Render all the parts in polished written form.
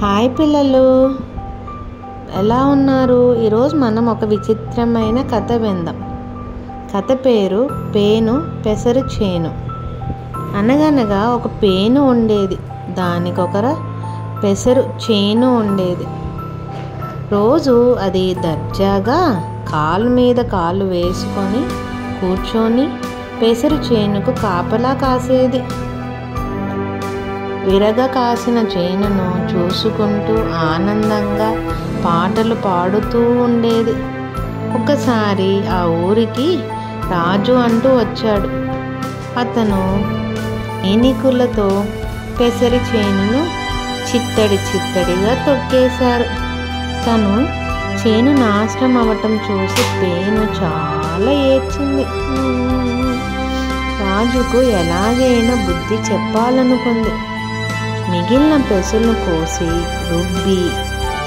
Hi పిల్లలు, ఎలా ఉన్నారు? ఈరోజు మనం ఒక విచిత్రమైన కథ విందాం. కథ పేరు పేను పెసరు చేను. అనగనగా ఒక పేను ఉండేది, దానికొక పెసరు చేను ఉండేది. రోజు అది దర్జాగా కాలు మీద కాలు వేసుకొని కూర్చొని పెసరు చేనుకు కాపలా కాసేది. విరగ కాసిన చేనును చూసుకుంటూ ఆనందంగా పాటలు పాడుతూ ఉండేది. ఒకసారి ఆ ఊరికి రాజు అంటూ వచ్చాడు. అతను ఏనికులతో పెసరి చేనును చిత్తడిగా తొక్కేశారు. తను చేను నాశనం అవ్వటం చూసి పేను చాలా ఏడ్చింది. రాజుకు ఎలాగైనా బుద్ధి చెప్పాలనుకుంది. మిగిలిన పెసలను కోసి రుబ్బి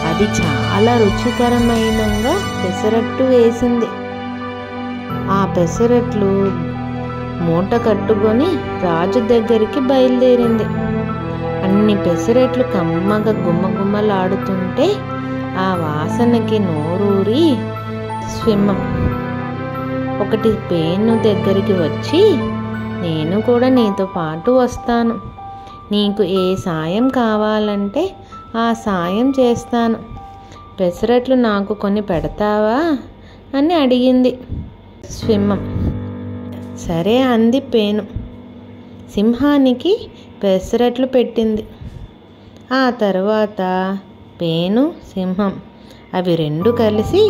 అది చాలా రుచికరమైనగా పెసరట్టు వేసింది. ఆ పెసరట్లు మూట కట్టుకొని రాజు దగ్గరికి బయలుదేరింది. అన్ని పెసరట్లు కమ్మగా గుమ్మగుమ్మలాడుతుంటే ఆ వాసనకి నోరూరి సింహం ఒకటి పేను దగ్గరికి వచ్చి, నేను కూడా నీతో పాటు వస్తాను, నీకు ఏ సాయం కావాలంటే ఆ సాయం చేస్తాను, పెసరట్లు నాకు కొని పెడతావా అని అడిగింది సింహం. సరే అంది పేను. సింహానికి పెసరట్లు పెట్టింది. ఆ తర్వాత పేను సింహం అవి రెండు కలిసి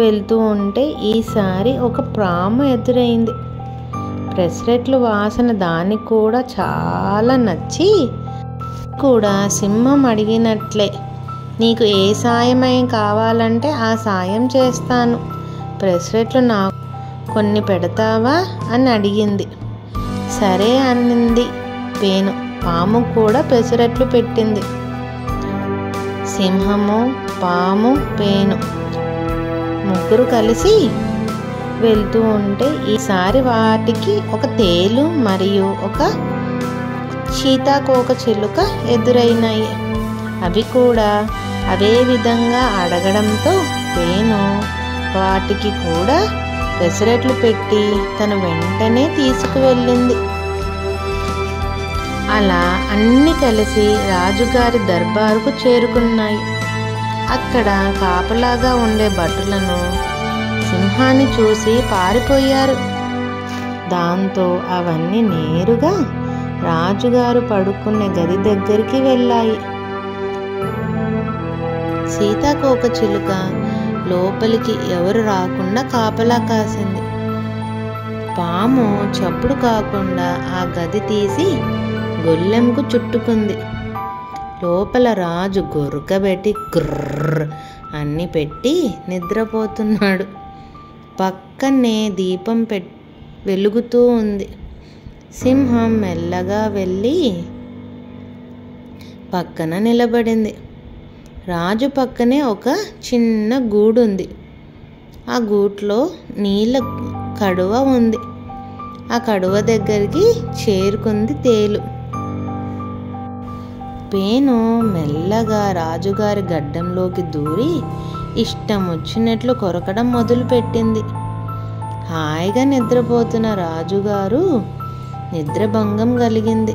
వెళ్తూ ఉంటే ఈసారి ఒక పాము ఎదురైంది. పెసరట్లు వాసన దానికి కూడా చాలా నచ్చి కూడా సింహం అడిగినట్లే, నీకు ఏ సాయమై కావాలంటే ఆ సాయం చేస్తాను, పెసరట్లు నాకు కొన్ని పెడతావా అని అడిగింది. సరే అనింది పేను. పాము కూడా పెసరట్లు పెట్టింది. సింహము, పాము, పేను ముగ్గురు కలిసి వెళ్తూ ఉంటే ఈసారి వాటికి ఒక తేలు మరియు ఒక సీతాకోక చిలుక ఎదురైనాయి. అవి కూడా అదే విధంగా అడగడంతో పేను వాటికి కూడా పెసరట్లు పెట్టి తను వెంటనే తీసుకువెళ్ళింది. అలా అన్నీ కలిసి రాజుగారి దర్బారుకు చేరుకున్నాయి. అక్కడ కాపలాగా ఉండే భటులను సింహాన్ని చూసి పారిపోయారు. దాంతో అవన్నీ నేరుగా రాజుగారు పడుకునే గది దగ్గరికి వెళ్ళాయి. సీతాకోక చిలుక లోపలికి ఎవరు రాకుండా కాపలా కాసింది. పాము చప్పుడు కాకుండా ఆ గది తీసి గొల్లెంకు చుట్టుకుంది. లోపల రాజు గొరకబెట్టి గుర్ర అన్ని పెట్టి నిద్రపోతున్నాడు. పక్కనే దీపం వెలుగుతూ ఉంది. సింహం మెల్లగా వెళ్ళి పక్కన నిలబడింది. రాజు పక్కనే ఒక చిన్న గూడు ఉంది. ఆ గూట్లో నీళ్ళ కడువ ఉంది. ఆ కడువ దగ్గరికి చేరుకుంది తేలు. పేను మెల్లగా రాజుగారి గడ్డంలోకి దూరి ఇష్టం వచ్చినట్లు కొరకడం మొదలుపెట్టింది. హాయిగా నిద్రపోతున్న రాజుగారు నిద్రభంగం కలిగింది.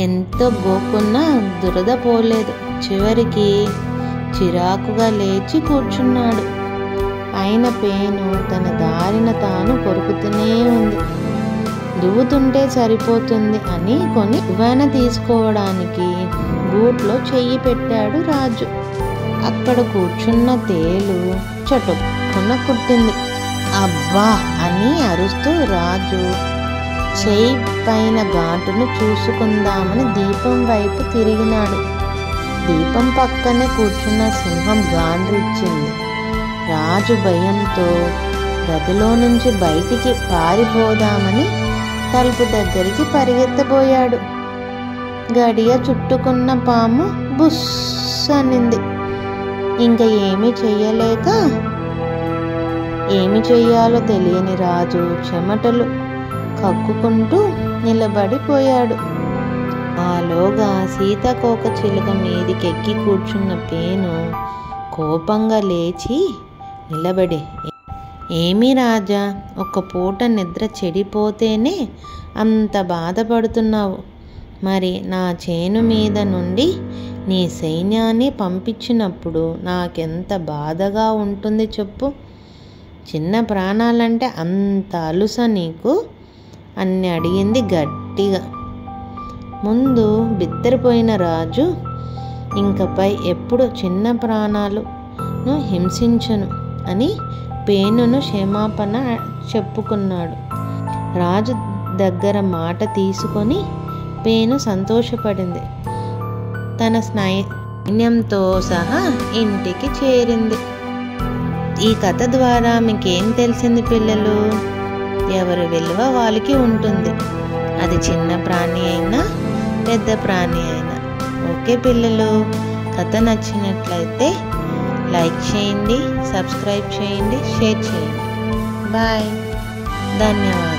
ఎంతో గోకున్నా దురద పోలేదు. చివరికి చిరాకుగా లేచి కూర్చున్నాడు. అయిన పేను తన దారిన తాను కొరుకుతూనే ఉంది. దువ్వుతుంటే సరిపోతుంది అని కొని దువ్వెన తీసుకోవడానికి గూట్లో చెయ్యి పెట్టాడు రాజు. అక్కడ కూర్చున్న తేలు చటుక్కున కుట్టింది. అబ్బా అని అరుస్తూ రాజు చెయ్యి పైన ఘాటును చూసుకుందామని దీపం వైపు తిరిగినాడు. దీపం పక్కనే కూర్చున్న సింహం గాండ్రిచ్చింది. రాజు భయంతో గదిలో నుంచి బయటికి పారిపోదామని తలుపు దగ్గరికి పరిగెత్తబోయాడు. గడియ చుట్టుకున్న పాము బుస్ అనింది. ఇంకా ఏమి చెయ్యాలో తెలియని రాజు చెమటలు కక్కుకుంటూ నిలబడిపోయాడు. ఆలోగా సీతాకోకచిలుక మీదికెక్కి కూర్చున్న పేను కోపంగా లేచి నిలబడి, ఏమి రాజా, ఒక్క పూట నిద్ర చెడిపోతేనే అంత బాధపడుతున్నావు. మరి నా చేను మీద నుండి నీ సైన్యాన్ని పంపించినప్పుడు నాకెంత బాధగా ఉంటుంది చెప్పు. చిన్న ప్రాణాలంటే అంత అలుస నీకు అని అడిగింది గట్టిగా. ముందు బిత్తరపోయిన రాజు ఇంకపై ఎప్పుడు చిన్న ప్రాణాలను హింసించను అని పేనును క్షమాపణ చెప్పుకున్నాడు. రాజు దగ్గర మాట తీసుకొని పేను సంతోషపడింది. తన సైన్యంతో సహా ఇంటికి చేరింది. ఈ కథ ద్వారా మీకేం తెలిసింది పిల్లలు? ఎవరి విలువ వాళ్ళకి ఉంటుంది, అది చిన్న ప్రాణి అయినా పెద్ద ప్రాణి అయినా. ఓకే పిల్లలు, కథ నచ్చినట్లయితే లైక్ చేయండి, సబ్స్క్రైబ్ చేయండి, షేర్ చేయండి. బాయ్, ధన్యవాదాలు.